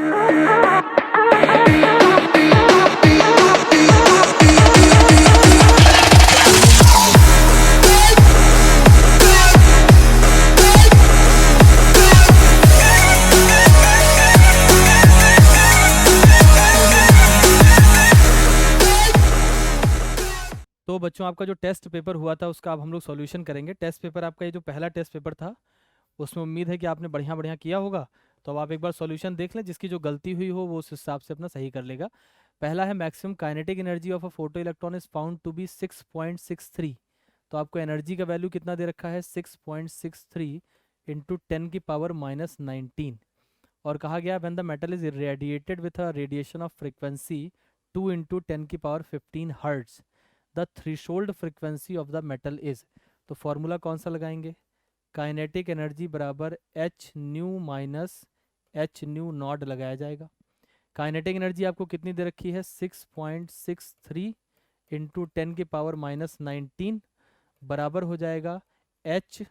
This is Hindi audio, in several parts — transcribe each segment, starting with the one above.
तो बच्चों आपका जो टेस्ट पेपर हुआ था उसका अब हम लोग सॉल्यूशन करेंगे। टेस्ट पेपर आपका ये जो पहला टेस्ट पेपर था उसमें उम्मीद है कि आपने बढ़िया बढ़िया किया होगा। तो अब आप एक बार सॉल्यूशन देख लें, जिसकी जो गलती हुई हो वो उस हिसाब से अपना सही कर लेगा। पहला है maximum kinetic energy of a photo electron is found to be 6.63। तो आपको एनर्जी का वैल्यू कितना दे रखा है 6.63 इंटू 10⁻⁻19। और कहा गया when the metal is irradiated with a radiation of frequency 2 into 10⁻15 hertz the threshold frequency of the metal is. तो फॉर्मूला कौन सा लगाएंगे, काइनेटिक एनर्जी बराबर H new minus H new not लगाया जाएगा। काइनेटिक एनर्जी आपको कितनी दे रखी है 6.63 इंटू 10⁻⁻19 बराबर हो जाएगा एच,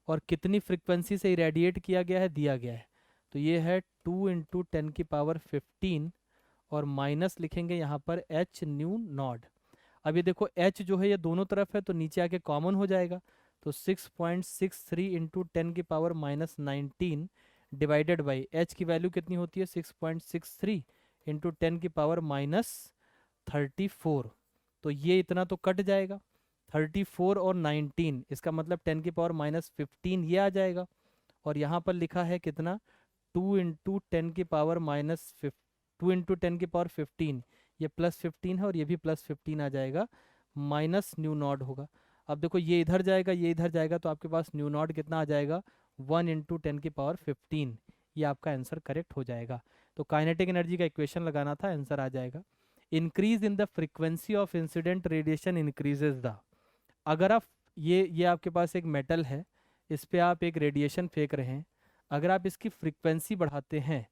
और कितनी फ्रिक्वेंसी से इरेडिएट किया गया है दिया गया है, तो ये है 2 इंटू 10⁻15 और माइनस लिखेंगे यहाँ पर एच न्यू नॉट। अब ये देखो h जो है ये दोनों तरफ है तो नीचे आके कॉमन हो जाएगा, तो 6.63 इंटू 10⁻⁻19 डिवाइडेड बाई h की वैल्यू कितनी होती है 6.63 इंटू 10⁻34। तो ये इतना तो कट जाएगा 34 और 19, इसका मतलब 10⁻⁻15 ये आ जाएगा। और यहाँ पर लिखा है कितना 2 इंटू 10⁻⁻15, ये +15 है और ये भी +15 आ जाएगा, माइनस न्यू नॉट होगा। अब देखो ये इधर जाएगा ये इधर जाएगा तो आपके पास न्यू नॉट कितना आ जाएगा 1 इंटू 10⁻15। ये आपका आंसर करेक्ट हो जाएगा। तो काइनेटिक एनर्जी का इक्वेशन लगाना था, आंसर आ जाएगा increase in the frequency of incident radiation increases the. अगर आप ये आपके पास एक मेटल है, इस पे आप एक रेडिएशन फेंक रहे हैं, अगर आप इसकी फ्रीक्वेंसी बढ़ाते हैं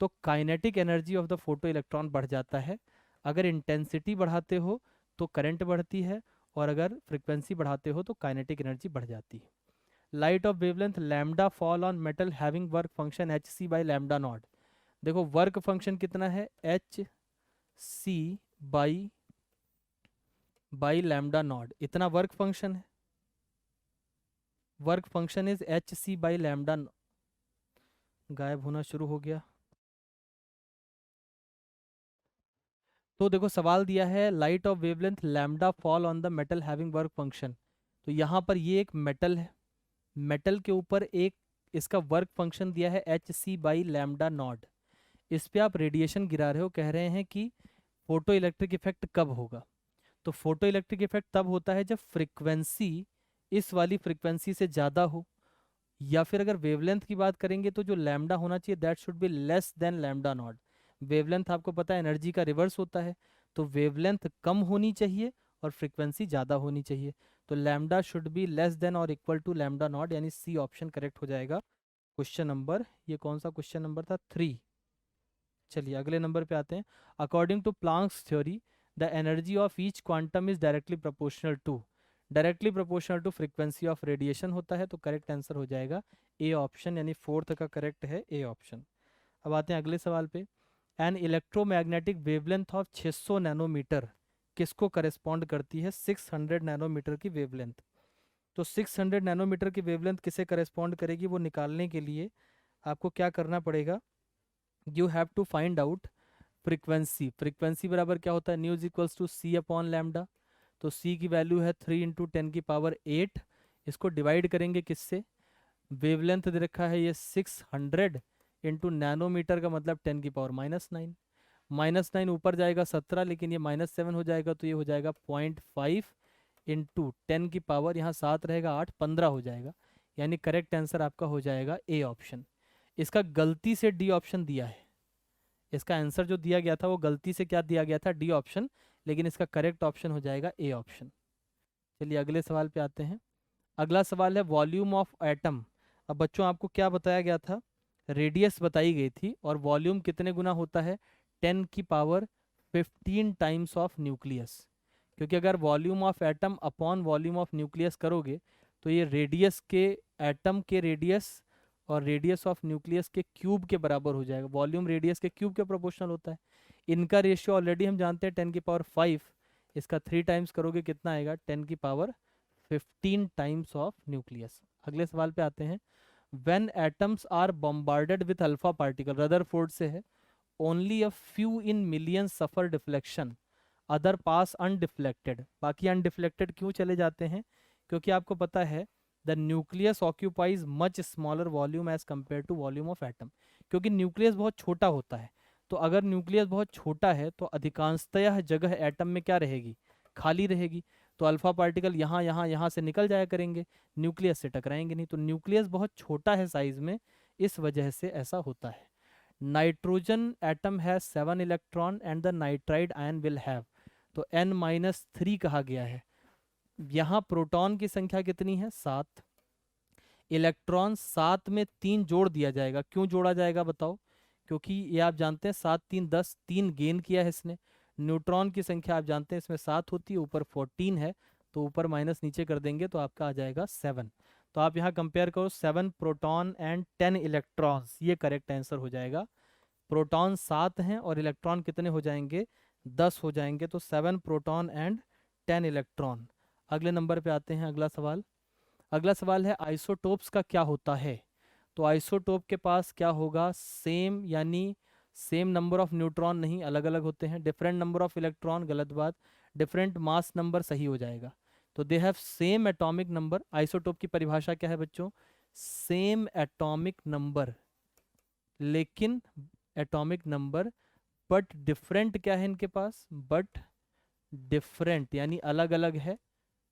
तो kinetic energy of the photo electron बढ़ जाता है। अगर इंटेंसिटी बढ़ाते हो तो करंट बढ़ती है, और अगर फ्रीक्वेंसी बढ़ाते हो तो काइनेटिक एनर्जी बढ़ जाती है। Light of wavelength lambda fall on metal having work function h c by lambda not. देखो वर्क फंक्शन कितना है h c by lambda not, इतना वर्क फंक्शन है। Work function is h c by lambda. गायब होना शुरू हो गया। तो देखो सवाल दिया है light of wavelength lambda fall on the metal having work function. तो यहाँ पर ये एक मेटल है, मेटल के ऊपर एक इसका वर्क फंक्शन दिया है h c by lambda not. इस पे आप रेडिएशन गिरा रहे हो, कह रहे हैं कि फोटो इलेक्ट्रिक इफेक्ट कब होगा। तो फोटो इलेक्ट्रिक इफेक्ट तब होता है जब फ्रिक्वेंसी इस वाली फ्रिक्वेंसी से ज़्यादा हो, या फिर अगर वेवलेंथ की बात करेंगे तो जो लैम्डा होना चाहिए that should be less than lambda naught. Wavelength आपको पता है एनर्जी का रिवर्स होता है, तो वेवलेंथ कम होनी चाहिए और फ्रीक्वेंसी ज़्यादा होनी चाहिए। तो lambda should be less than और इक्वल टू लैम्डा नॉट, यानी सी ऑप्शन करेक्ट हो जाएगा। क्वेश्चन नंबर, ये कौन सा क्वेश्चन नंबर था 3। चलिए अगले नंबर पे आते हैं। According to Planck's theory the energy of each quantum is directly proportional to frequency of radiation होता है, तो करेक्ट आंसर हो जाएगा ए ऑप्शन, यानी फोर्थ का करेक्ट है ए ऑप्शन। अब आते हैं अगले सवाल पे। An electromagnetic wavelength of 600 nanometre किसको करेस्पॉन्ड करती है 600 नैनोमीटर की वेवलेंथ। तो 600 नैनोमीटर की वेवलेंथ किसे करेस्पॉन्ड करेगी वो निकालने के लिए आपको क्या करना पड़ेगा, you have to find out frequency बराबर क्या होता है nu is equals to C upon lambda. तो सी की वैल्यू है 3 इंटू 10⁸। इसको डिवाइड करेंगे किससे, वेवलेंथ दे रखा है ये 600 इंटू नैनोमीटर का मतलब 10⁻⁻9। -9 ऊपर जाएगा 17, लेकिन ये -7 हो जाएगा तो ये हो जाएगा 0.5 इंटू 10 की पावर, यहाँ 7 रहेगा 8, 15 हो जाएगा। यानी करेक्ट आंसर आपका हो जाएगा ए ऑप्शन। इसका गलती से डी ऑप्शन दिया है, इसका आंसर जो दिया गया था वो गलती से क्या दिया गया था डी ऑप्शन, लेकिन इसका करेक्ट ऑप्शन हो जाएगा ए ऑप्शन। चलिए अगले सवाल पे आते हैं। अगला सवाल है वॉल्यूम ऑफ एटम। अब बच्चों आपको क्या बताया गया था, रेडियस बताई गई थी और वॉल्यूम कितने गुना होता है 10⁻15 टाइम्स ऑफ न्यूक्लियस। क्योंकि अगर volume of atom upon volume of nucleus करोगे तो ये रेडियस के एटम के रेडियस और रेडियस ऑफ न्यूक्लियस के क्यूब के बराबर हो जाएगा। वॉल्यूम रेडियस के क्यूब के प्रोपोर्शनल होता है। इनका रेशियो ऑलरेडी हम जानते हैं 10⁵, इसका 3 टाइम्स करोगे कितना आएगा 10⁻15 टाइम्स ऑफ न्यूक्लियस। अगले सवाल पे आते हैं। When atoms are bombarded with alpha particle, Rutherford से है, only a few in million suffer deflection, other pass undeflected. बाकी अनडिफ्लेक्टेड क्यों चले जाते हैं? क्योंकि आपको पता है the nucleus occupies much smaller volume as compare to volume of atom. क्योंकि न्यूक्लियस बहुत छोटा होता है, तो अगर न्यूक्लियस बहुत छोटा है तो अधिकांशतः जगह एटम में क्या रहेगी? खाली रहेगी। तो अल्फा पार्टिकल यहाँ यहाँ यहाँ से निकल जाया करेंगे, न्यूक्लियस से टकराएंगे नहीं। तो न्यूक्लियस बहुत छोटा है साइज में, इस वजह से ऐसा होता है। Nitrogen atom has 7 electron and the nitride ion will have, तो n-3 कहा गया है। यहाँ प्रोटॉन की संख्या कितनी है? 7। इलेक्ट्रॉन 7 में 3 जोड़ दिया जाएगा। क्यों जोड़ा जाएगा बताओ? क्योंकि ये आप जानते हैं 7 3 10, 3 गेन किया है इसने। न्यूट्रॉन की संख्या आप जानते हैं इसमें 7 होती है, ऊपर 14 है, तो ऊपर माइनस नीचे कर देंगे तो आपका आ जाएगा 7। तो आप यहाँ कंपेयर करो 7 प्रोटॉन एंड 10 इलेक्ट्रॉन्स, ये करेक्ट आंसर हो जाएगा। प्रोटॉन 7 हैं और इलेक्ट्रॉन कितने हो जाएंगे? 10 हो जाएंगे। तो 7 प्रोटॉन एंड 10 इलेक्ट्रॉन। अगले नंबर पे आते हैं। अगला सवाल, अगला सवाल है आइसोटोप्स का क्या होता है? तो आइसोटोप के पास क्या होगा? सेम, यानी सेम नंबर ऑफ न्यूट्रॉन नहीं, अलग अलग होते हैं। डिफरेंट नंबर ऑफ इलेक्ट्रॉन, गलत बात। डिफरेंट मास नंबर सही हो जाएगा। तो they have same atomic number. Isotope की परिभाषा क्या है बच्चों? सेम एटॉमिक नंबर, लेकिन एटॉमिक नंबर बट डिफरेंट क्या है इनके पास? बट डिफरेंट यानी अलग अलग है।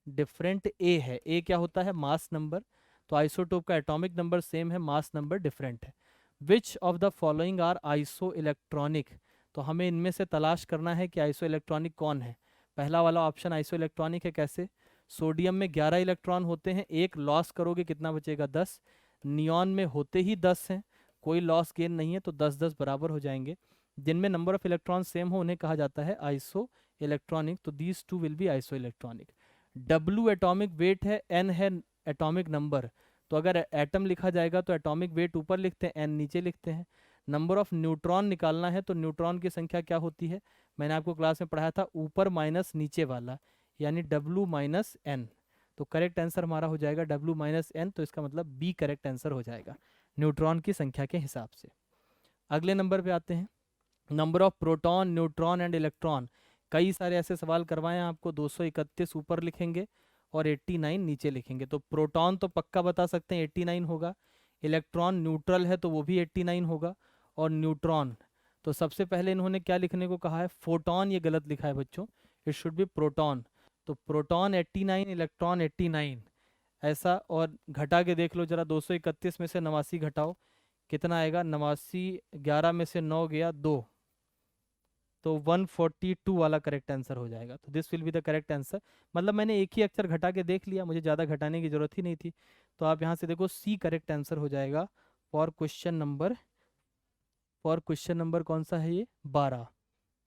डिफरेंट ए है। ए क्या होता है? Mass number. तो आइसोटोप का एटॉमिक नंबर सेम है, मास नंबर डिफरेंट है। Which of the following are iso electronic? तो हमें इनमें से तलाश करना है कि आइसो इलेक्ट्रॉनिक कौन है। पहला वाला ऑप्शन आइसो इलेक्ट्रॉनिक है। कैसे? सोडियम में 11 इलेक्ट्रॉन होते हैं, एक लॉस करोगे कितना बचेगा? 10। नियॉन में होते ही 10 हैं, कोई लॉस गेन नहीं है, तो 10 10 बराबर हो जाएंगे। जिनमें नंबर ऑफ इलेक्ट्रॉन सेम हो उन्हें कहा जाता है आइसो इलेक्ट्रॉनिक। तो these two will be iso electronic. W atomic weight है, N है एटॉमिक नंबर। तो अगर एटम लिखा जाएगा तो एटॉमिक वेट ऊपर लिखते हैं, N नीचे लिखते हैं। नंबर ऑफ न्यूट्रॉन निकालना है तो न्यूट्रॉन की संख्या क्या होती है? मैंने आपको क्लास में पढ़ाया था, ऊपर माइनस नीचे वाला, यानी W-N। तो करेक्ट आंसर हमारा हो जाएगा W-N। तो इसका मतलब B करेक्ट आंसर हो जाएगा न्यूट्रॉन की संख्या के हिसाब से। अगले नंबर पे आते हैं। Number of proton, neutron and electron. कई सारे ऐसे सवाल करवाए हैं आपको। 231 ऊपर लिखेंगे और 89 नीचे लिखेंगे। तो प्रोटॉन तो पक्का बता सकते हैं 89 होगा। इलेक्ट्रॉन न्यूट्रल है तो वो भी 89 होगा। और न्यूट्रॉन, तो सबसे पहले इन्होंने क्या लिखने को कहा है? फोटॉन। ये गलत लिखा है बच्चों, इट शुड बी प्रोटॉन। तो प्रोटॉन 89, इलेक्ट्रॉन 89, ऐसा। और घटा के देख लो जरा, 231 में से 89 घटाओ, कितना आएगा? 89, 11 में से 9 गया 2, तो 142 वाला करेक्ट आंसर हो जाएगा। तो this will be the correct answer. मतलब मैंने एक ही अक्षर घटा के देख लिया, मुझे ज़्यादा घटाने की जरूरत ही नहीं थी। तो आप यहाँ से देखो सी करेक्ट आंसर हो जाएगा फॉर क्वेश्चन नंबर, कौन सा है ये? 12।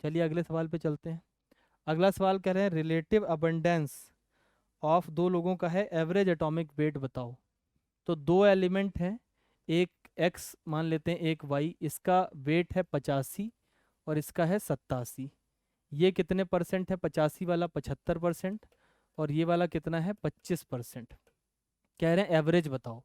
चलिए अगले सवाल पे चलते हैं। अगला सवाल कह रहे हैं रिलेटिव अबंडेंस ऑफ, दो लोगों का है, एवरेज एटॉमिक वेट बताओ। तो दो एलिमेंट हैं, एक एक्स मान लेते हैं, एक वाई। इसका वेट है 85 और इसका है 87। ये कितने परसेंट है? 85 वाला 75% और ये वाला कितना है? 25%। कह रहे हैं एवरेज बताओ।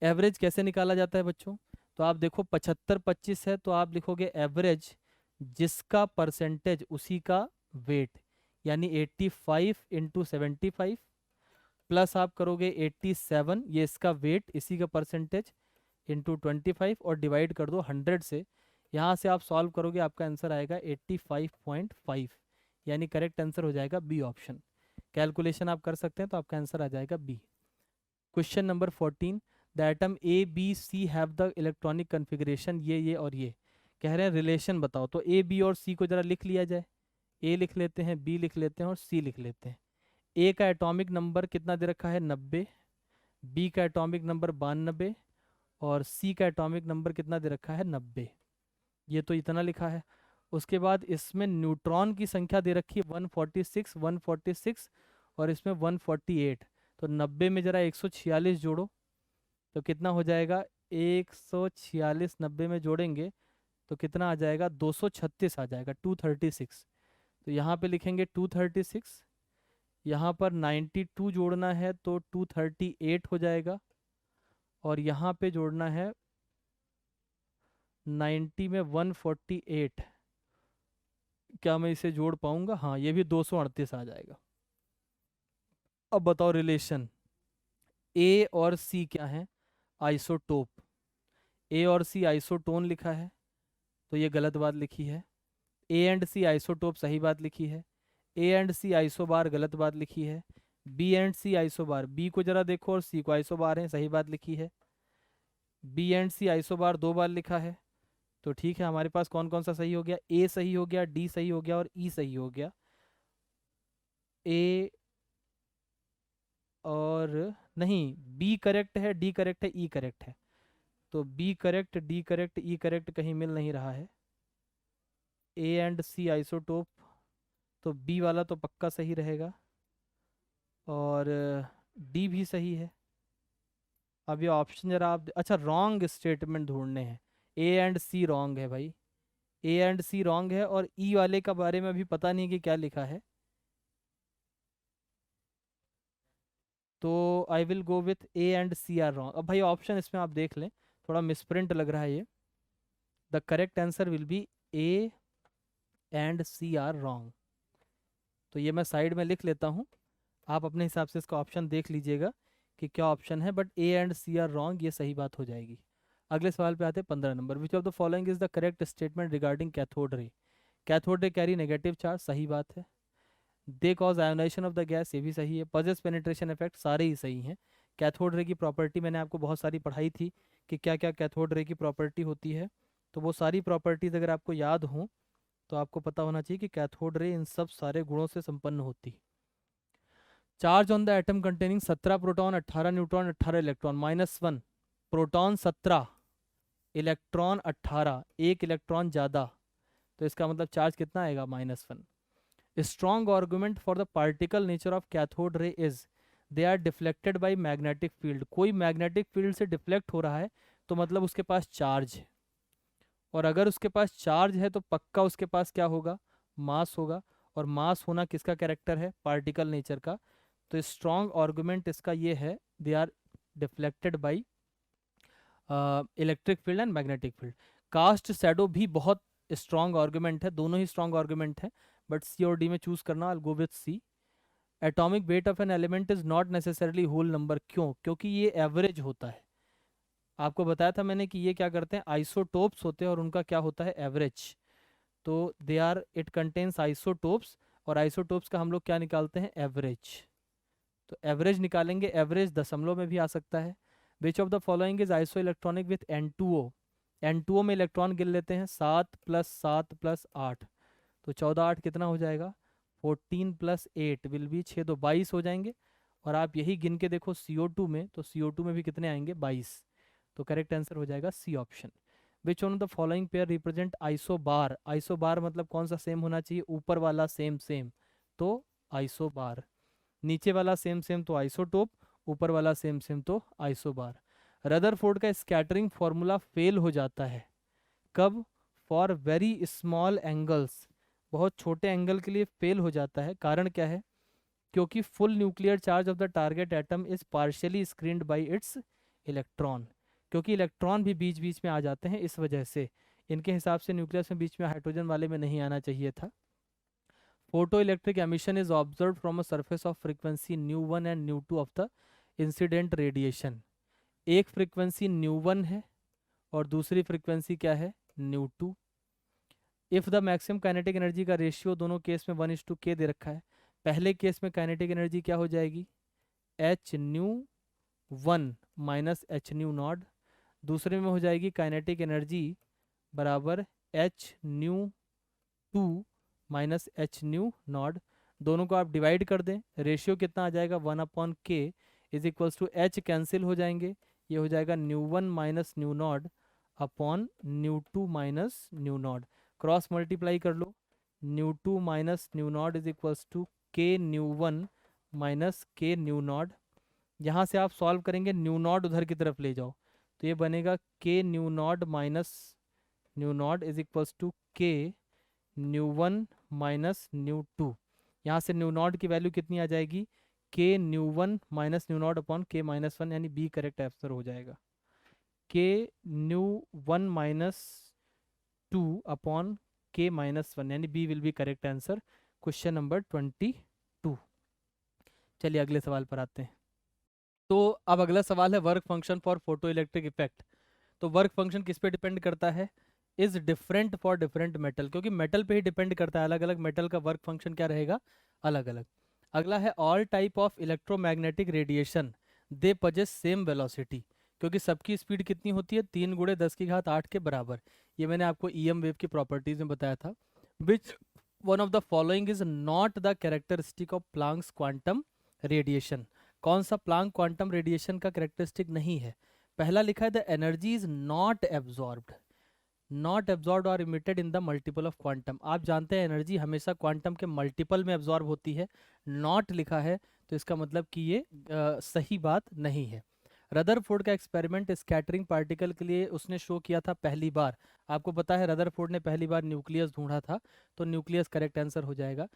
एवरेज कैसे निकाला जाता है बच्चों? तो आप देखो 75 25 है तो आप लिखोगे एवरेज, जिसका परसेंटेज उसी का वेट, यानी 85 इंटू 75 प्लस आप करोगे 87, ये इसका वेट, इसी का परसेंटेज, इंटू 25 और डिवाइड कर दो 100 से। यहाँ से आप सॉल्व करोगे, आपका आंसर आएगा 85.5, यानी करेक्ट आंसर हो जाएगा बी ऑप्शन। कैलकुलेशन आप कर सकते हैं तो आपका आंसर आ जाएगा B. Question number 14, the atom A B C have the electronic configuration, ये और ये। कह रहे हैं रिलेशन बताओ। तो ए बी और सी को जरा लिख लिया जाए। ए लिख लेते हैं, बी लिख लेते हैं और सी लिख लेते हैं। ए का एटॉमिक नंबर कितना दे रखा है? 90। बी का एटॉमिक नंबर 92 और सी का एटॉमिक नंबर कितना दे रखा है? 90। ये तो इतना लिखा है। उसके बाद इसमें न्यूट्रॉन की संख्या दे रखी है 146, 146 और इसमें 148। तो 90 में जरा 146 जोड़ो तो कितना हो जाएगा? 146 90 में जोड़ेंगे तो कितना आ जाएगा, 236 आ जाएगा, 236। तो यहाँ पे लिखेंगे 236, यहाँ पर 92 जोड़ना है तो 238 हो जाएगा, और यहाँ पे जोड़ना है 90 में 148। क्या मैं इसे जोड़ पाऊंगा? हाँ, ये भी 238 आ जाएगा। अब बताओ रिलेशन ए और सी क्या है? आइसोटोप। ए और सी आइसोटोन लिखा है, तो ये गलत बात लिखी है। ए एंड सी आइसोटोप सही बात लिखी है। ए एंड सी आइसोबार गलत बात लिखी है। B and C isobar, B को जरा देखो और सी को आइसोबार है, सही बात लिखी है। बी एंड सी आइसोबार 2 बार लिखा है, तो ठीक है। हमारे पास कौन कौन सा सही हो गया? ए सही हो गया, डी सही हो गया और ई सही हो गया। ए और नहीं, बी करेक्ट है, डी करेक्ट है, ई करेक्ट है। तो बी करेक्ट, डी करेक्ट, ई करेक्ट कहीं मिल नहीं रहा है। ए एंड सी आइसोटोप, तो बी वाला तो पक्का सही रहेगा, और डी भी सही है। अब ये ऑप्शन जरा आप, अच्छा रॉन्ग स्टेटमेंट ढूंढने हैं। ए एंड सी रॉन्ग है भाई, ए एंड सी रॉन्ग है, और ई वाले का बारे में अभी पता नहीं कि क्या लिखा है, तो I will go with A and C are wrong. अब भाई ऑप्शन इसमें आप देख लें, थोड़ा मिसप्रिंट लग रहा है ये। The correct answer will be A and C are wrong. तो ये मैं साइड में लिख लेता हूँ, आप अपने हिसाब से इसका ऑप्शन देख लीजिएगा कि क्या ऑप्शन है, but A and C are wrong ये सही बात हो जाएगी। अगले सवाल पे आते हैं 15 number. Which of the following is the correct statement regarding cathode ray? Cathode ray carry negative charge, सही बात है। They cause ionisation of the gas, ये भी सही है। पजेस पेनिट्रेशन इफेक्ट, सारे ही सही हैं। कैथोड रे की प्रॉपर्टी मैंने आपको बहुत सारी पढ़ाई थी कि क्या क्या कैथोड रे की प्रॉपर्टी होती है, तो वो सारी प्रॉपर्टीज अगर आपको याद हों तो आपको पता होना चाहिए कि कैथोड रे इन सब सारे गुणों से संपन्न होती। Charge on the atom containing 17 proton 18 neutron 18 electron, -1। Proton 17, electron 18, एक इलेक्ट्रॉन ज़्यादा, तो इसका मतलब चार्ज कितना आएगा? -1। Strong argument for the particle nature of cathode ray is they are deflected by magnetic field. कोई मैग्नेटिक फील्ड से डिफ्लेक्ट हो रहा है तो मतलब उसके पास चार्ज है, और अगर उसके पास चार्ज है तो पक्का उसके पास क्या होगा? मास होगा, और मास होना किसका कैरेक्टर है? पार्टिकल नेचर का। तो स्ट्रॉन्ग आर्गुमेंट इसका ये है, they are deflected by electric field and magnetic field. Cast shadow भी बहुत स्ट्रॉन्ग आर्गुमेंट है, दोनों ही स्ट्रॉन्ग आर्गुमेंट है, बट सी और डी में चूज करना, I will go with C. Atomic weight of an element is not necessarily whole number, क्यों? क्योंकि ये एवरेज होता है। आपको बताया था मैंने कि ये क्या करते हैं? आइसोटोप्स होते हैं, और उनका क्या होता है? एवरेज। तो they are, it contains isotopes, और आइसोटोप्स का हम लोग क्या निकालते हैं? एवरेज। तो एवरेज निकालेंगे, एवरेज दशमलव में भी आ सकता है। Which of the following is iso electronic with N2O? N2O में इलेक्ट्रॉन गिन लेते हैं, 7 + 7 + 8, तो 14 8 कितना हो जाएगा? 14 + 8 विल बी 6 2 22 हो जाएंगे। और आप यही गिन के देखो CO2 में, तो CO2 में भी कितने आएंगे? 22। तो करेक्ट आंसर हो जाएगा C option. Which one of the following pair represent isobar? Isobar मतलब कौन सा सेम होना चाहिए? ऊपर वाला सेम सेम, तो आइसोबार। नीचे वाला सेम सेम तो आइसोटोप, ऊपर वाला सेम सेम तो आइसोबार। रदरफोर्ड का स्कैटरिंग फॉर्मूला फेल हो जाता है कब? फॉर वेरी स्मॉल एंगल्स, बहुत छोटे एंगल के लिए फेल हो जाता है। कारण क्या है? क्योंकि full nuclear charge of the target atom is partially screened by its electron. क्योंकि इलेक्ट्रॉन भी बीच बीच में आ जाते हैं, इस वजह से इनके हिसाब से न्यूक्लियस में बीच में हाइड्रोजन वाले में नहीं आना चाहिए था। Photoelectric emission is observed from a surface of frequency nu1 and nu2 of the incident radiation। एक फ्रीक्वेंसी nu1 है और दूसरी फ्रीक्वेंसी क्या है? nu2। If the maximum kinetic energy का रेशियो दोनों केस में 1:k दे रखा है। पहले केस में काइनेटिक एनर्जी क्या हो जाएगी? h nu1 - h nu0। दूसरे में हो जाएगी काइनेटिक एनर्जी बराबर h nu2 - h nu0। दोनों को आप डिवाइड कर दें, रेशियो कितना आ जाएगा? 1/k is equals to h cancel हो जाएंगे, ये हो जाएगा nu1 - nu0 upon nu2 - nu0। Cross multiply कर लो, nu2 - nu0 is equals to k nu1 - k nu0। यहाँ से आप सॉल्व करेंगे, nu0 उधर की तरफ ले जाओ, तो ये बनेगा K nu naught minus nu naught is equals to K nu one minus nu two. यहाँ से न्यू नॉट की वैल्यू कितनी आ जाएगी, K nu one minus nu naught upon K minus one, यानी बी करेक्ट आंसर हो जाएगा। K nu one minus two upon K minus one, यानी B will be correct answer, question number 22। चलिए अगले सवाल पर आते हैं। तो अब अगला सवाल है work function for photo electric effect. तो वर्क फंक्शन किस पे डिपेंड करता है, is different for different metal, क्योंकि मेटल पे ही डिपेंड करता है, अलग अलग मेटल का वर्क फंक्शन क्या रहेगा, अलग अलग। अगला है all type of electromagnetic radiation they possess same velocity, क्योंकि सबकी स्पीड कितनी होती है, 3 × 10⁸ के बराबर। ये मैंने आपको ईएम वेव की प्रॉपर्टीज में बताया था। Which one of the following is not the characteristic of Planck's quantum radiation, कौन सा प्लांक क्वांटम रेडिएशन का कैरेक्टरिस्टिक नहीं है। पहला लिखा है the energy is not absorbed और emitted in the multiple of quantum. आप जानते हैं एनर्जी हमेशा क्वांटम के मल्टीपल में एब्जॉर्ब होती है, नॉट लिखा है तो इसका मतलब कि ये सही बात नहीं है। रदरफोर्ड का एक्सपेरिमेंट स्कैटरिंग पार्टिकल के लिए उसने शो किया था पहली बार, आपको पता है रदरफोर्ड ने पहली बार न्यूक्लियस ढूंढा था, तो न्यूक्लियस करेक्ट आंसर हो जाएगा।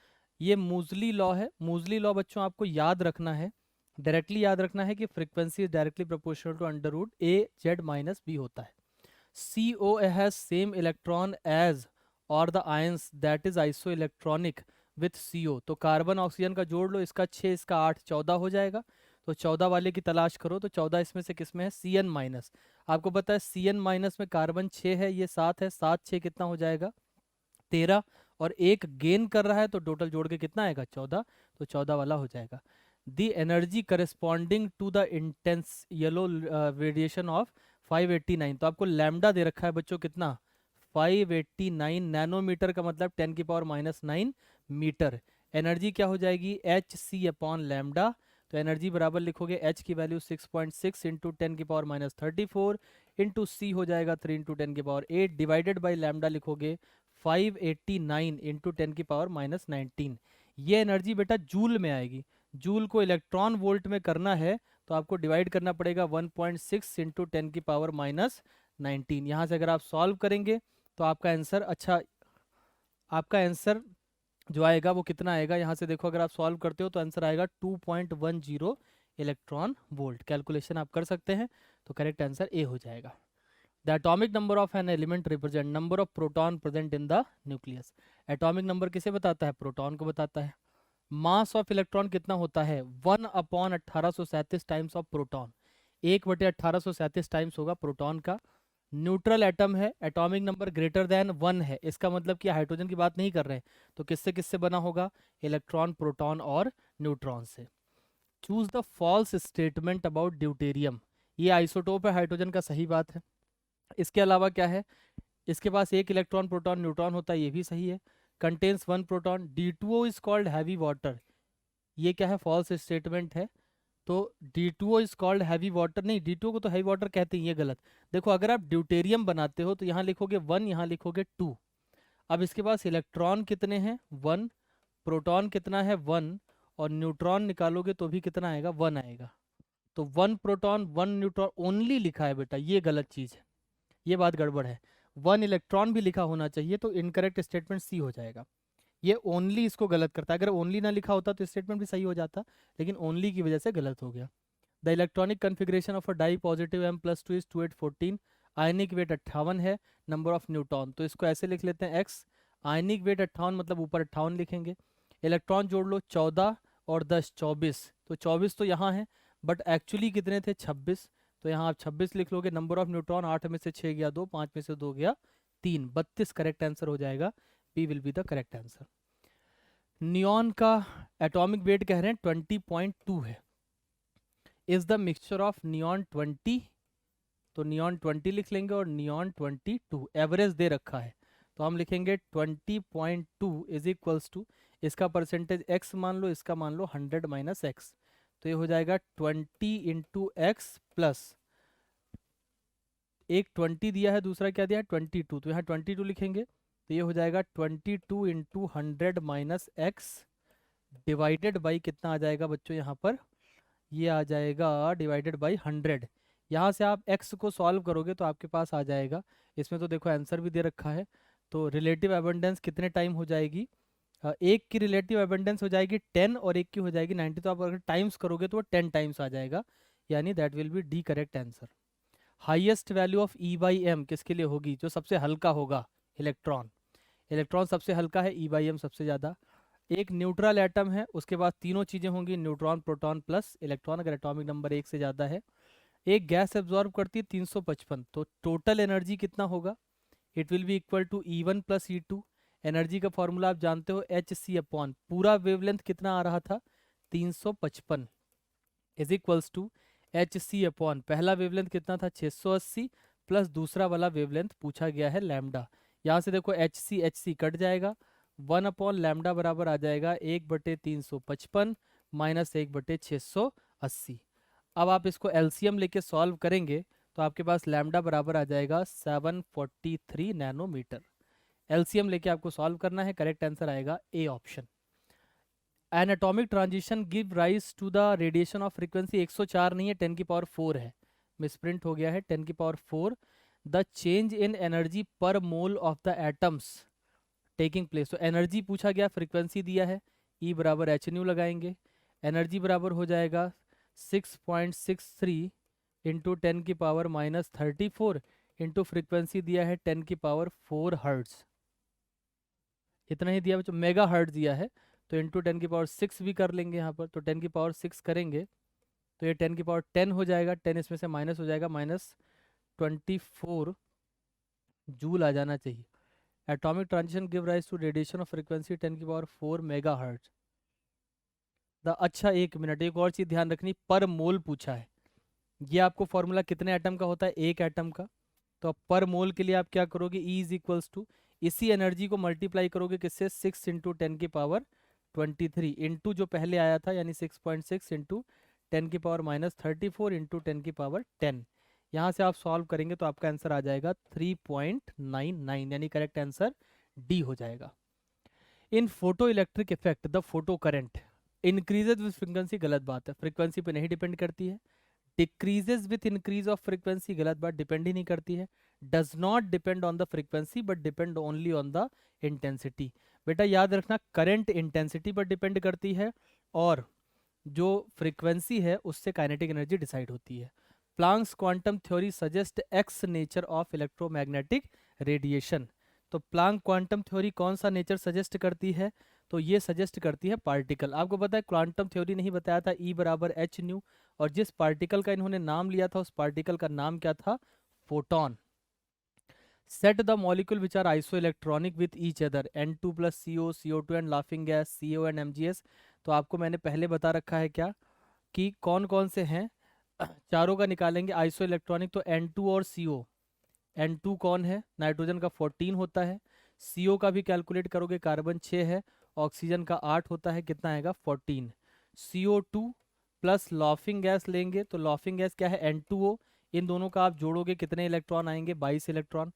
ये मूजली लॉ है, मूजली लॉ बच्चों आपको याद रखना है, डायरेक्टली याद रखना है कि frequency is directly proportional to under root A Z minus B होता है। COA has same electron as or the ions that is isoelectronic with CO। तो कार्बन ऑक्सीजन का जोड़ लो, इसका 6 इसका 8 14 हो जाएगा। तो 14 वाले की तलाश करो, तो 14 इसमें से किस में है, CN माइनस। आपको पता है CN माइनस में कार्बन 6 है, ये 7 है, 7 6 कितना हो जाएगा 13, और एक गेन कर रहा है तो टोटल जोड़ के कितना आएगा 14, तो 14 वाला हो जाएगा। The energy corresponding to the intense yellow radiation of 589, तो आपको लैम्डा दे रखा है बच्चों कितना 589 नैनोमीटर, का मतलब 10⁻⁹ मीटर। एनर्जी क्या हो जाएगी Hc अपॉन लैम्डा, तो एनर्जी बराबर लिखोगे H की वैल्यू 6.6 इंटू 10⁻34 इंटू सी हो जाएगा 3 इंटू 10⁸ डिवाइडेड बाई लैम्डा लिखोगे 589 इंटू 10⁻⁻19। ये एनर्जी बेटा जूल में आएगी, जूल को इलेक्ट्रॉन वोल्ट में करना है तो आपको डिवाइड करना पड़ेगा 1.6 इंटू 10⁻⁻19। यहाँ से अगर आप सॉल्व करेंगे तो आपका आंसर, अच्छा आपका आंसर जो आएगा वो कितना आएगा, यहाँ से देखो अगर आप सॉल्व करते हो तो आंसर आएगा 2.10 इलेक्ट्रॉन वोल्ट। कैलकुलेशन आप कर सकते हैं, तो करेक्ट आंसर ए हो जाएगा। The atomic number of an element represent number of proton present in the nucleus. Atomic number किसे बताता है, प्रोटॉन को बताता है। मास ऑफ इलेक्ट्रॉन कितना होता है 1/1837 टाइम्स ऑफ प्रोटॉन, 1/1837 टाइम्स होगा प्रोटॉन का। न्यूट्रल एटम है, एटॉमिक नंबर ग्रेटर देन 1 है, इसका मतलब कि हाइड्रोजन की बात नहीं कर रहे हैं, तो किससे किससे बना होगा, इलेक्ट्रॉन प्रोटॉन और न्यूट्रॉन से। Choose the false statement about deuterium, ये आइसोटोप है हाइड्रोजन का, सही बात है। इसके अलावा क्या है, इसके पास एक इलेक्ट्रॉन प्रोटॉन न्यूट्रॉन होता है, ये भी सही है। Contains 1 proton. D2O is called heavy water, ये क्या है, फॉल्स स्टेटमेंट है। तो D2O is called heavy water, नहीं D2O को तो हैवी वाटर कहते हैं, ये गलत। देखो अगर आप ड्यूटेरियम बनाते हो तो यहाँ लिखोगे 1, यहाँ लिखोगे 2। अब इसके पास इलेक्ट्रॉन कितने हैं 1, प्रोटॉन कितना है 1, और न्यूट्रॉन निकालोगे तो भी कितना आएगा 1 आएगा। तो 1 प्रोटॉन 1 न्यूट्रॉन ओनली लिखा है बेटा, ये गलत चीज़ है, ये बात गड़बड़ है। 1 इलेक्ट्रॉन भी लिखा होना चाहिए, तो इनकरेक्ट स्टेटमेंट सी हो जाएगा। ये ओनली इसको गलत करता है, अगर ओनली ना लिखा होता तो स्टेटमेंट भी सही हो जाता, लेकिन ओनली की वजह से गलत हो गया। The electronic configuration of a di positive M+2 is 2814, ionic weight 58 है, नंबर ऑफ न्यूट्रॉन, तो इसको ऐसे लिख लेते हैं x, आयनिक वेट 58 मतलब ऊपर 58 लिखेंगे। इलेक्ट्रॉन जोड़ लो 14 और 10 24, तो 24 तो यहाँ है, बट एक्चुअली कितने थे 26, तो यहाँ आप 26 लिख लोगे। नंबर ऑफ न्यूट्रॉन 8 में से 6 गया 2, 5 में से 2 गया 3, 32 करेक्ट आंसर हो जाएगा, P will be the correct answer. Neon का एटॉमिक वेट कह रहे हैं 20.2 है। Is the mixture of neon 20, तो नियॉन 20 लिख लेंगे और नियॉन 22, एवरेज दे रखा है तो हम लिखेंगे 20.2 इज इक्वल्स टू, इसका परसेंटेज x मान लो, इसका मान लो 100 माइनस एक्स, तो ये हो जाएगा 20 इंटू एक्स प्लस, एक 20 दिया है, दूसरा क्या दिया है 22, तो यहाँ 22 लिखेंगे, तो ये हो जाएगा 22 into 100 minus x divided by कितना आ जाएगा बच्चों यहाँ पर, ये आ जाएगा डिवाइडेड बाई 100, यहाँ से आप x को सॉल्व करोगे तो आपके पास आ जाएगा, इसमें तो देखो आंसर भी दे रखा है। तो रिलेटिव एबंडेंस कितने टाइम हो जाएगी, एक की रिलेटिव एबंडेंस हो जाएगी 10 और एक की हो जाएगी 90, तो आप अगर टाइम्स करोगे तो वो 10 टाइम्स आ जाएगा, यानी that will be D correct answer. Highest value of E by M किसके लिए होगी, जो सबसे हल्का होगा, इलेक्ट्रॉन। इलेक्ट्रॉन सबसे हल्का है, ई बाई एम सबसे ज़्यादा। एक न्यूट्रल एटम है, उसके बाद तीनों चीज़ें होंगी, न्यूट्रॉन प्रोटॉन प्लस इलेक्ट्रॉन, अगर एटॉमिक नंबर एक से ज़्यादा है। एक गैस एब्जॉर्ब करती है 355, तो टोटल एनर्जी कितना होगा, it will be equal to E1 plus E2। Energy का फॉर्मूला आप जानते हो, एच सी अपॉन पूरा वेवलेंथ कितना आ रहा था 355 is equals to H C upon पहला वेवलेंथ कितना था 680 प्लस दूसरा वाला वेवलेंथ पूछा गया है लैम्डा। यहाँ से देखो एच सी कट जाएगा, 1 अपॉन लैम्डा बराबर आ जाएगा 1/355 माइनस 1/680। अब आप इसको एलसीएम लेके सॉल्व करेंगे तो आपके पास लैम्डा बराबर आ जाएगा 743 नैनोमीटर। एलसीएम लेके आपको सॉल्व करना है, करेक्ट आंसर आएगा A option. An atomic transition give rise to the radiation of frequency 104 नहीं है, 10 की पावर 4 है, मिसप्रिंट हो गया है, 10 की power 4। The change in energy per mole of the atoms taking place, तो एनर्जी पूछा गया, फ्रीक्वेंसी दिया है, ई बराबर एच न्यू लगाएंगे, एनर्जी बराबर हो जाएगा 6.63 इंटू 10 की पावर -34 इंटू फ्रीक्वेंसी दिया है 10 की पावर 4 हर्ट्ज, इतना ही दिया बच्चों, मेगा हर्ट्ज दिया है, तो इंटू 10 की पावर 6 भी कर लेंगे यहाँ पर, तो 10 की पावर 6 करेंगे तो ये 10 की पावर 10 हो जाएगा, 10 इसमें से माइनस हो जाएगा, -24 जूल आ जाना चाहिए। Atomic transition give rise to radiation of frequency 10 की पावर 4 मेगा हर्ट्ज। अच्छा एक मिनट, एक और चीज़ ध्यान रखनी, पर मोल पूछा है, ये आपको फॉर्मूला कितने एटम का होता है, एक एटम का, तो अब पर मोल के लिए आप क्या करोगे, E इज इक्वल्स टू इसी एनर्जी को मल्टीप्लाई करोगे किससे, 6 इंटू 10 की पावर 23 इंटू जो पहले आया था यानी 6.6 इंटू 10 की पावर -34 इंटू 10 की पावर 10। यहाँ से आप सॉल्व करेंगे तो आपका आंसर आ जाएगा 3.99, यानी करेक्ट आंसर डी हो जाएगा। In photoelectric effect the photocurrent increases with frequency, गलत बात है, फ्रीक्वेंसी पे नहीं डिपेंड करती है। Decreases with increase of frequency, गलत बात, डिपेंड ही नहीं करती है। Does not depend on the frequency but depend only on the intensity. बेटा याद रखना, करंट इंटेंसिटी पर डिपेंड करती है और जो फ्रीक्वेंसी है उससे काइनेटिक एनर्जी डिसाइड होती है। Planck's quantum theory suggest x nature of electromagnetic radiation, तो प्लांक क्वांटम थ्योरी कौन सा नेचर सजेस्ट करती है, तो ये सजेस्ट करती है पार्टिकल। आपको पता है क्वांटम थ्योरी नहीं बताया था, ई बराबर एच न्यू, और जिस पार्टिकल का इन्होंने नाम लिया था उस पार्टिकल का नाम क्या था, photon. Set the molecule which are iso electronic with each other, N2 plus CO, CO2 and laughing gas, CO and MgS। तो आपको मैंने पहले बता रखा है क्या कि कौन कौन से हैं, चारों का निकालेंगे आइसो इलेक्ट्रॉनिक, तो N2 और CO। N2 कौन है, नाइट्रोजन का 14 होता है, CO का भी कैलकुलेट करोगे, कार्बन 6 है, ऑक्सीजन का 8 होता है, कितना आएगा 14। CO2 प्लस लॉफिंग गैस लेंगे, तो लॉफिंग गैस क्या है N2O, इन दोनों का आप जोड़ोगे कितने इलेक्ट्रॉन आएंगे, 22 electron.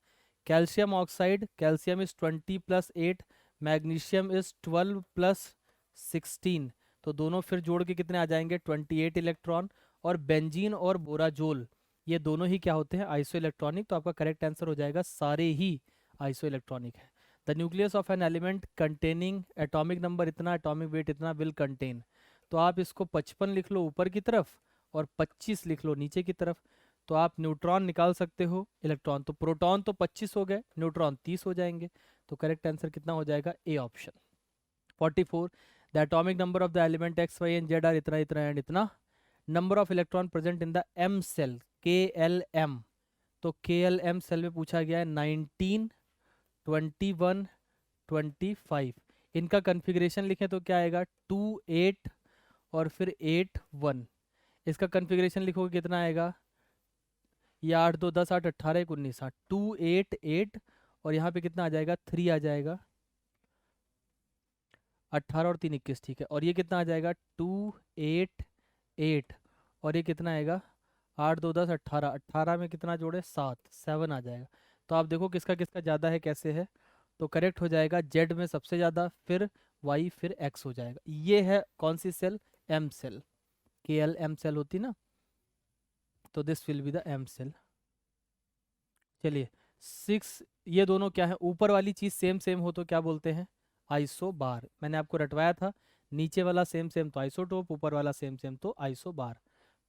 Calcium oxide, calcium is 20 plus 8, magnesium is 12 plus 16, तो दोनों फिर जोड़ के कितने आ जाएंगे 28 इलेक्ट्रॉन। और बेंजीन और बोराजोल ये दोनों ही क्या होते हैं, आइसो इलेक्ट्रॉनिक, तो आपका करेक्ट आंसर हो जाएगा सारे ही आइसो इलेक्ट्रॉनिक है। The nucleus of an element containing atomic number इतना, एटॉमिक वेट इतना, विल कंटेन, तो आप इसको 55 लिख लो ऊपर की तरफ और 25 लिख लो नीचे की तरफ, तो आप न्यूट्रॉन निकाल सकते हो, इलेक्ट्रॉन, तो प्रोटॉन तो 25 हो गए, न्यूट्रॉन 30 हो जाएंगे, तो करेक्ट आंसर कितना हो जाएगा, A option. 44 the atomic number of the element X Y and Z are इतना इतना एंड इतना, number of electron present in the M cell KLM, तो KLM सेल में पूछा गया है 19, 21, 25, इनका कन्फिग्रेशन लिखें तो क्या आएगा 2 8 और फिर 8 1, इसका कन्फिग्रेशन लिखोगे कितना आएगा, ये 8 2 10 8 18 1 19 8, 2 8 8 और यहाँ पे कितना आ जाएगा 3 आ जाएगा, 18 और 3 21, ठीक है, और ये कितना आ जाएगा 2 8 8 और ये कितना आएगा 8 2 10 18, 18 में कितना जोड़े 7 7 आ जाएगा। तो आप देखो किसका किसका ज़्यादा है कैसे है, तो करेक्ट हो जाएगा जेड में सबसे ज़्यादा, फिर वाई, फिर एक्स हो जाएगा। ये है कौन सी cell, M cell, KLM cell होती ना। तो this will be the M cell. चलिए 6, ये दोनों क्या है, ऊपर वाली चीज सेम सेम हो तो क्या बोलते हैं, आइसोबार। मैंने आपको रटवाया था, नीचे वाला सेम सेम तो आइसोटोप, ऊपर वाला सेम सेम तो आइसोबार।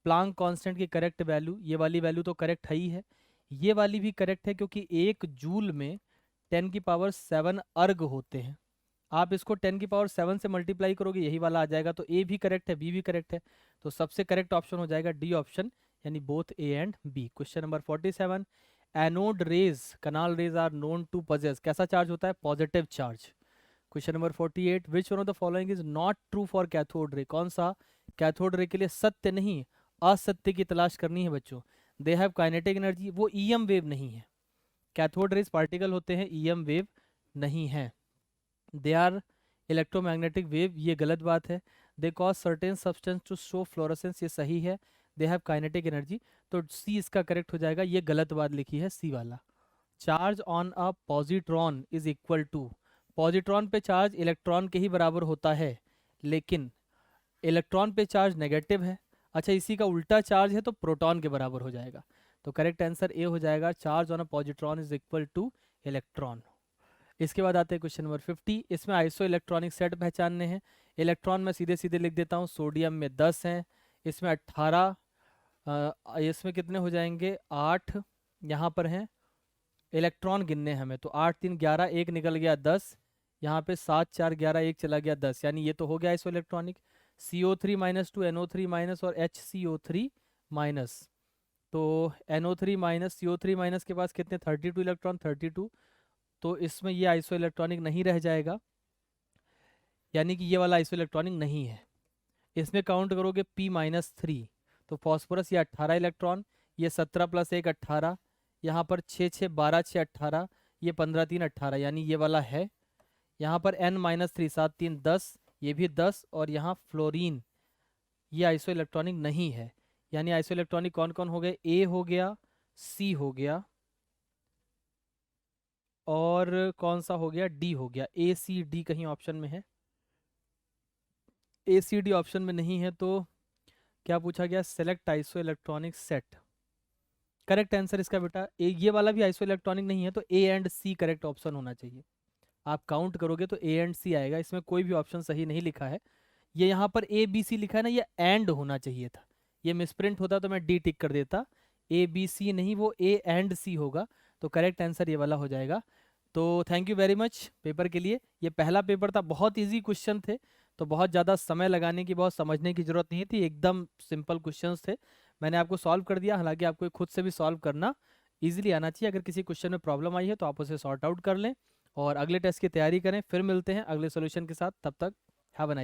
प्लांक कांस्टेंट की करेक्ट वैल्यू, ये वाली वैल्यू तो करेक्ट है ही है, ये वाली भी करेक्ट है क्योंकि 1 जूल में 10⁷ अर्ग होते हैं। आप इसको 10⁷ से मल्टीप्लाई करोगे, यही वाला आ जाएगा। तो ए भी करेक्ट है, बी भी करेक्ट है, तो सबसे करेक्ट ऑप्शन हो जाएगा डी ऑप्शन, यानी both A and B. Question number 47, anode rays canal rays are known to possess, कैसा चार्ज होता है, positive charge. Question number 48, which one of the following is not true for cathode ray, कौन सा कैथोड रे के लिए सत्य नहीं, असत्य की तलाश करनी है बच्चों। दे हैव काइनेटिक एनर्जी, वो ईएम वेव नहीं है, कैथोड रेज पार्टिकल होते हैं, ईएम वेव नहीं है। दे आर इलेक्ट्रोमैग्नेटिक वेव, ये गलत बात है। They cause certain substance to show fluorescence, ये सही है। दे हैव काइनेटिक एनर्जी, तो सी इसका करेक्ट हो जाएगा, ये गलत बात लिखी है सी वाला। Charge on a positron is equal to, positron पे चार्ज इलेक्ट्रॉन के ही बराबर होता है, लेकिन इलेक्ट्रॉन पे चार्ज नेगेटिव है। अच्छा, इसी का उल्टा चार्ज है तो प्रोटॉन के बराबर हो जाएगा, तो करेक्ट आंसर ए हो जाएगा, charge on a positron is equal two electron. इसके बाद आते हैं क्वेश्चन नंबर 50, इसमें आइसो इलेक्ट्रॉनिक सेट पहचानने हैं। इलेक्ट्रॉन में सीधे सीधे लिख देता हूँ, सोडियम में 10 हैं, इसमें 18, इसमें कितने हो जाएंगे 8, यहाँ पर हैं इलेक्ट्रॉन गिनने हैं हमें, तो 8 3 11, एक निकल गया 10, यहाँ पे 7 4 11, एक चला गया 10, यानी ये तो हो गया आइसो इलेक्ट्रॉनिक। CO3 - 2 NO3- और HCO3-, तो NO3- CO3- के पास कितने 32 इलेक्ट्रॉन, 32, तो इसमें ये आइसो इलेक्ट्रॉनिक नहीं रह जाएगा, यानी कि ये वाला आइसो इलेक्ट्रॉनिक नहीं है। इसमें काउंट करोगे P-3, तो फॉस्फोरस ये 18 इलेक्ट्रॉन, ये 17 + 1 18, यहाँ पर 6 6 12 6 18, ये 15 3 18, यानी ये वाला है। यहाँ पर N-3 7 3 10, ये भी 10, और यहाँ फ्लोरीन, ये आइसो इलेक्ट्रॉनिक नहीं है। यानी आइसो इलेक्ट्रॉनिक कौन कौन हो गए, ए हो गया, सी हो गया, और कौन सा हो गया, डी हो गया। ए सी डी कहीं ऑप्शन में है, ए सी डी ऑप्शन में नहीं है, तो क्या पूछा गया, select iso electronic set. Correct answer इसका बेटा ए, ये वाला भी आइसो इलेक्ट्रॉनिक नहीं है, तो A and C correct option होना चाहिए। आप काउंट करोगे तो ए एंड सी आएगा, इसमें कोई भी ऑप्शन सही नहीं लिखा है। ये यहाँ पर ए बी सी लिखा है ना, ये एंड होना चाहिए था, ये मिसप्रिंट होता तो मैं डी टिक कर देता, ए बी सी नहीं, वो ए एंड सी होगा, तो करेक्ट आंसर ये वाला हो जाएगा। तो thank you very much paper के लिए। ये पहला पेपर था, बहुत इजी क्वेश्चन थे, तो बहुत ज़्यादा समय लगाने की, बहुत समझने की ज़रूरत नहीं थी, एकदम सिंपल क्वेश्चंस थे, मैंने आपको सॉल्व कर दिया। हालांकि आपको खुद से भी सॉल्व करना ईजिली आना चाहिए, अगर किसी क्वेश्चन में प्रॉब्लम आई है तो आप उसे सॉर्ट आउट कर लें और अगले टेस्ट की तैयारी करें। फिर मिलते हैं अगले सोल्यूशन के साथ, तब तक हैव अ नाइस